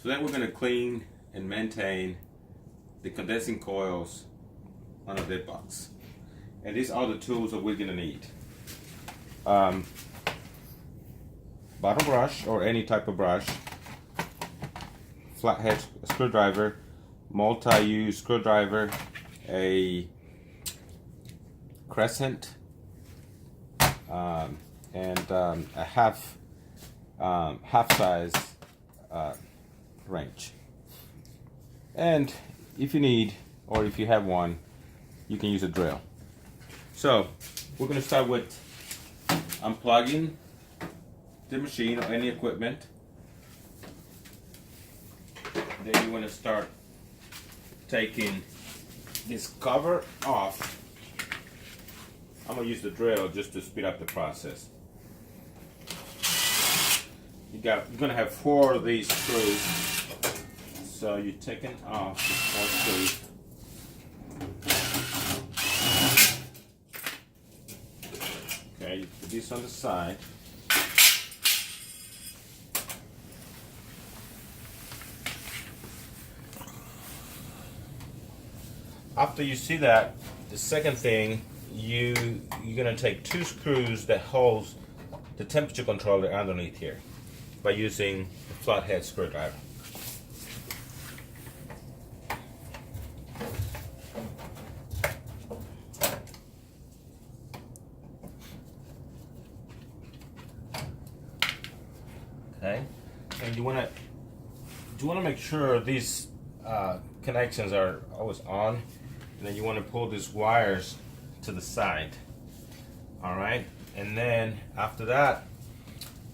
Today we're going to clean and maintain the condensing coils on a dead box. And these are the tools that we're going to need. Bottom brush or any type of brush, flathead screwdriver, multi-use screwdriver, a crescent, and a half size wrench. And if you need, or if you have one, you can use a drill. So we're going to start with unplugging the machine or any equipment. Then you want to start taking this cover off. I'm going to use the drill just to speed up the process. You're going to have 4 of these screws. So you're taking off the 4 screws. Okay, you put this on the side. After you see that, the second thing, you're going to take 2 screws that holds the temperature controller underneath here by using the flathead screwdriver. Okay, and you want to make sure these connections are always on, and then you want to pull these wires to the side. All right, and then after that,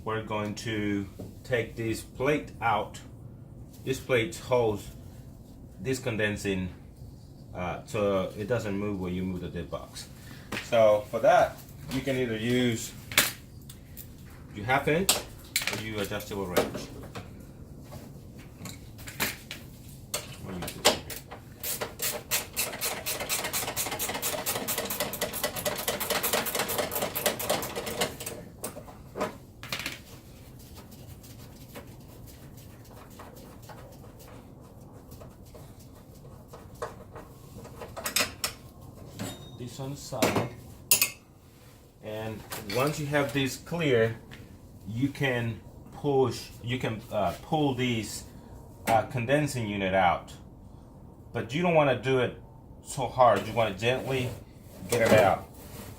we're going to take this plate out. This plate holds this condensing so it doesn't move when you move the dead box. So for that, you can either use your 1/2 inch or your adjustable wrench. We'll use this here. This on the side, and once you have this clear, you can pull these condensing unit out, but you don't want to do it so hard. You want to gently get it out,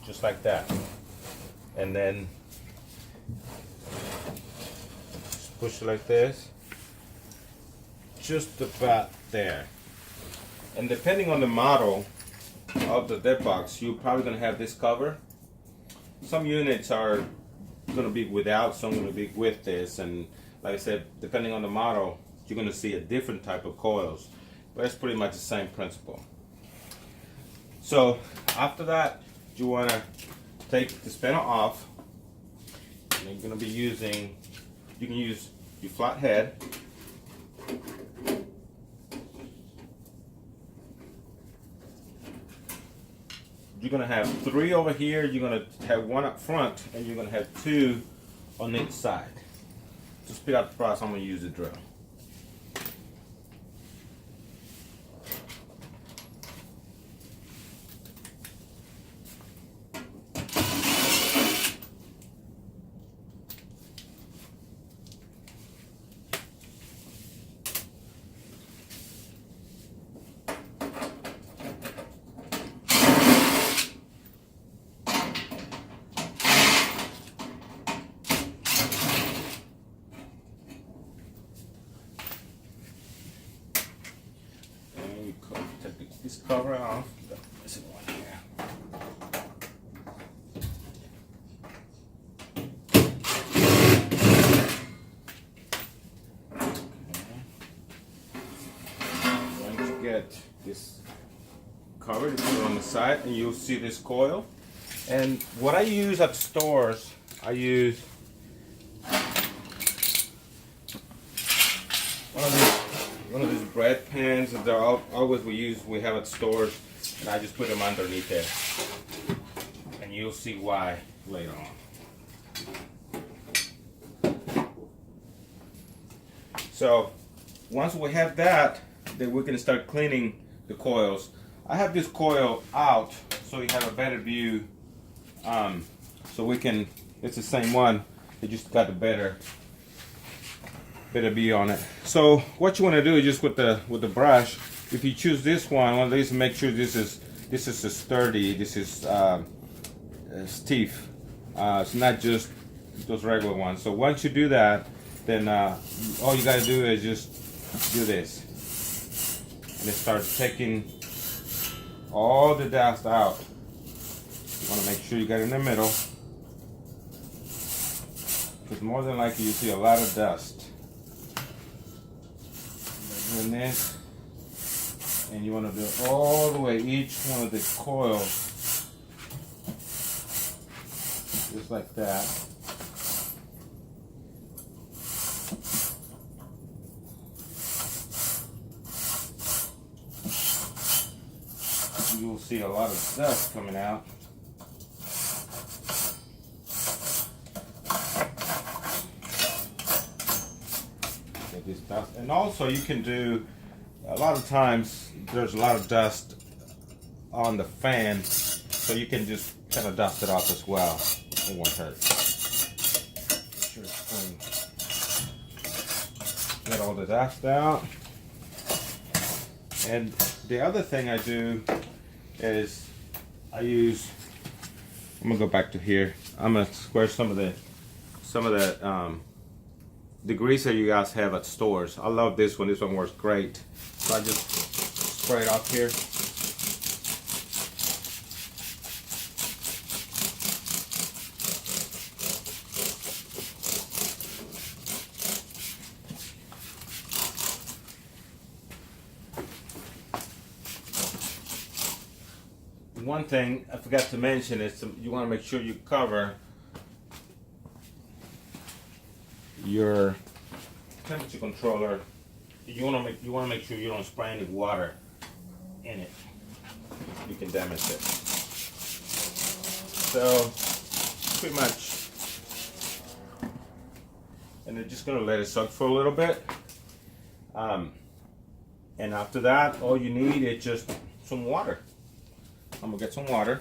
just like that, and then just push it like this, just about there. And depending on the model of the dead box, you're probably going to have this cover. Some units are going to be without, some going to be with this, and like I said, depending on the model, you're going to see a different type of coils, but it's pretty much the same principle. So after that, you want to take the spinner off, and you're going to be using, you can use your flathead. You're going to have 3 over here, you're going to have 1 up front, and you're going to have 2 on each side. To speed up the process, I'm going to use the drill. Take this cover off. This one here. I'm going to get this cover to put it on the side, and you'll see this coil. And what I use at stores, I use one of these bread pans that they're always we have at stores, and I just put them underneath there, and you'll see why later on. So once we have that, then we're gonna start cleaning the coils. I have this coil out so you have a better view. So we can, it's the same one, it just got a better view on it. So what you want to do is just with the brush, if you choose this one of these, make sure this is sturdy, this is stiff. It's not just those regular ones. So once you do that, then all you gotta do is just do this, and it starts taking all the dust out. You want to make sure you get in the middle, because more than likely you see a lot of dust. Doing this, and you want to do it all the way, each one of the coils, just like that. You will see a lot of dust coming out. Get this dust, and also you can do. A lot of times there's a lot of dust on the fan, so you can just kind of dust it off as well. It won't hurt. Make sure it's clean. Get all the dust out. And the other thing I do is I'm gonna go back to here. I'm gonna square some of the grease that you guys have at stores. I love this one. This one works great. So I just spray it off here. One thing I forgot to mention is you want to make sure you cover your temperature controller. You want to make sure you don't spray any water in it. You can damage it. So pretty much, and they're just gonna let it soak for a little bit. And after that, all you need is just some water. I'm gonna get some water.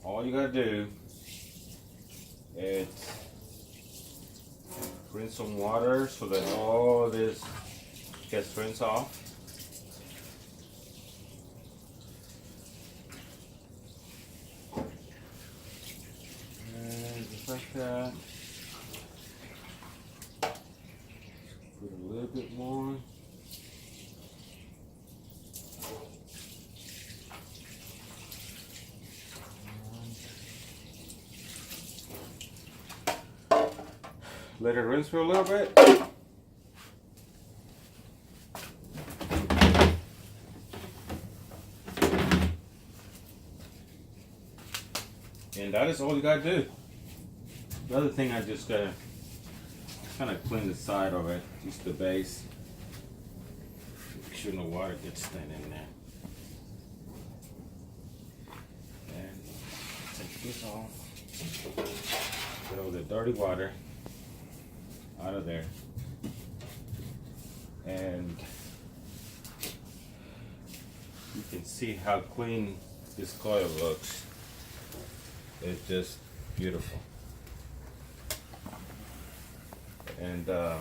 All you gotta do is rinse some water so that all this gets rinsed off. And just like that. Put a little bit more. Let it rinse for a little bit. And that is all you gotta do. The other thing I just gotta kind of clean the side of it, just the base. Make sure no water gets thin in there. And take this off. Get all the dirty water out of there, and you can see how clean this coil looks. It's just beautiful. And to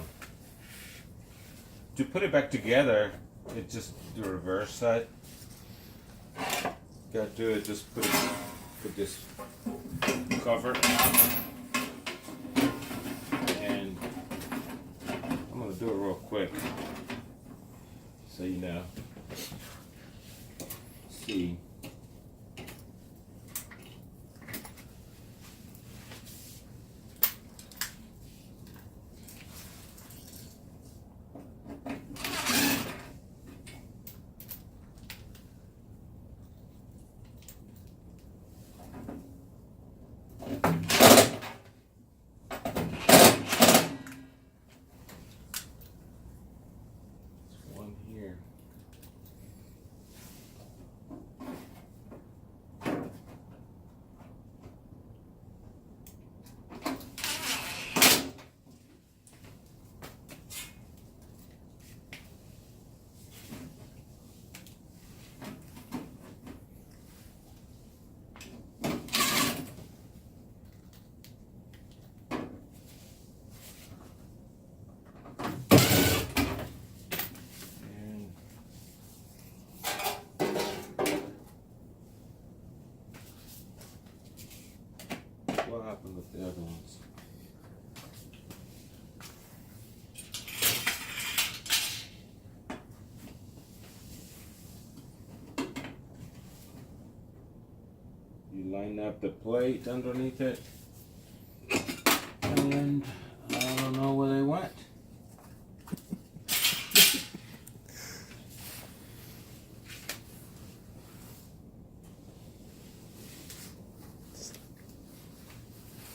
put it back together, it's just the reverse side. Gotta do it, just put this cover. Do it real quick so you know. See. You line up the plate underneath it, and I don't know where they went.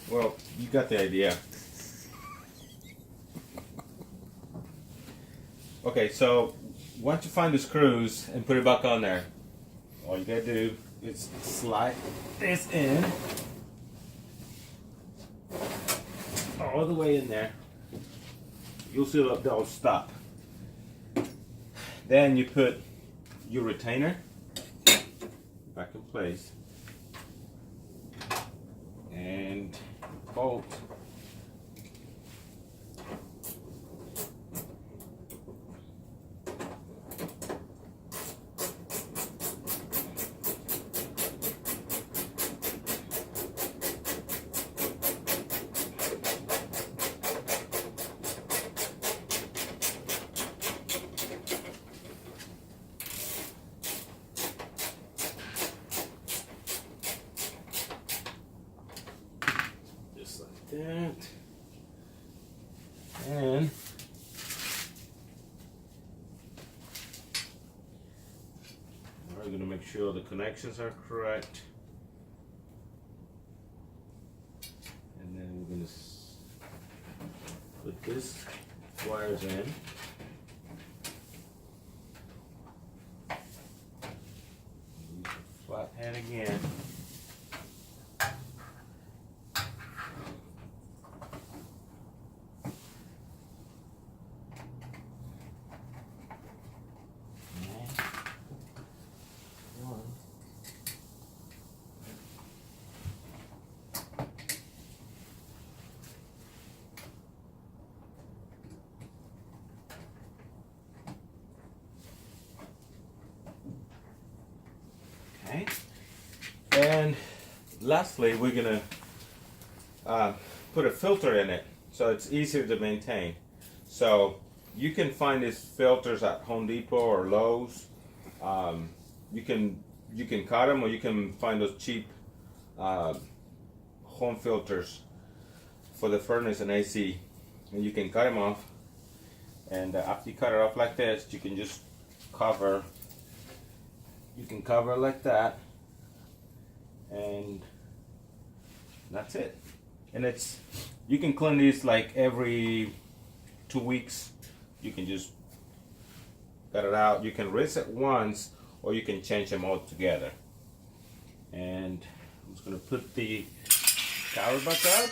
Well, you got the idea. Okay, so once you find the screws and put it back on there, all you gotta do is slide this in all the way in there. You'll see they'll stop. Then you put your retainer back in place and bolt. Just like that. And we're going to make sure the connections are correct. And then we're going to put this wires in. Use the flathead again. Okay. And lastly, we're gonna put a filter in it so it's easier to maintain. So you can find these filters at Home Depot or Lowe's. You can cut them, or you can find those cheap home filters for the furnace and AC, and you can cut them off. And after you cut it off like this, you can just cover. You can cover it like that, and that's it. And you can clean these like every 2 weeks. You can just cut it out. You can rinse it once, or you can change them all together. And I'm just gonna put the cover back up.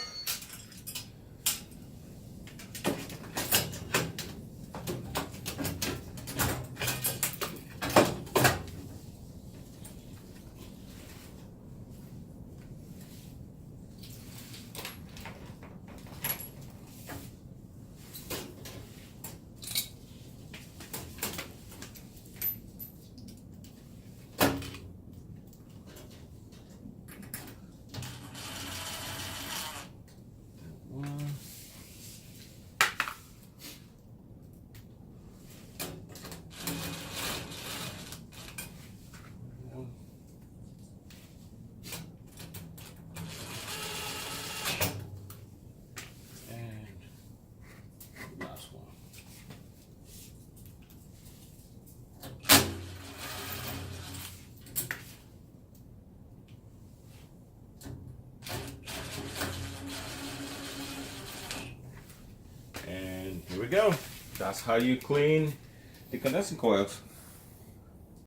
Here we go. That's how you clean the condensing coils.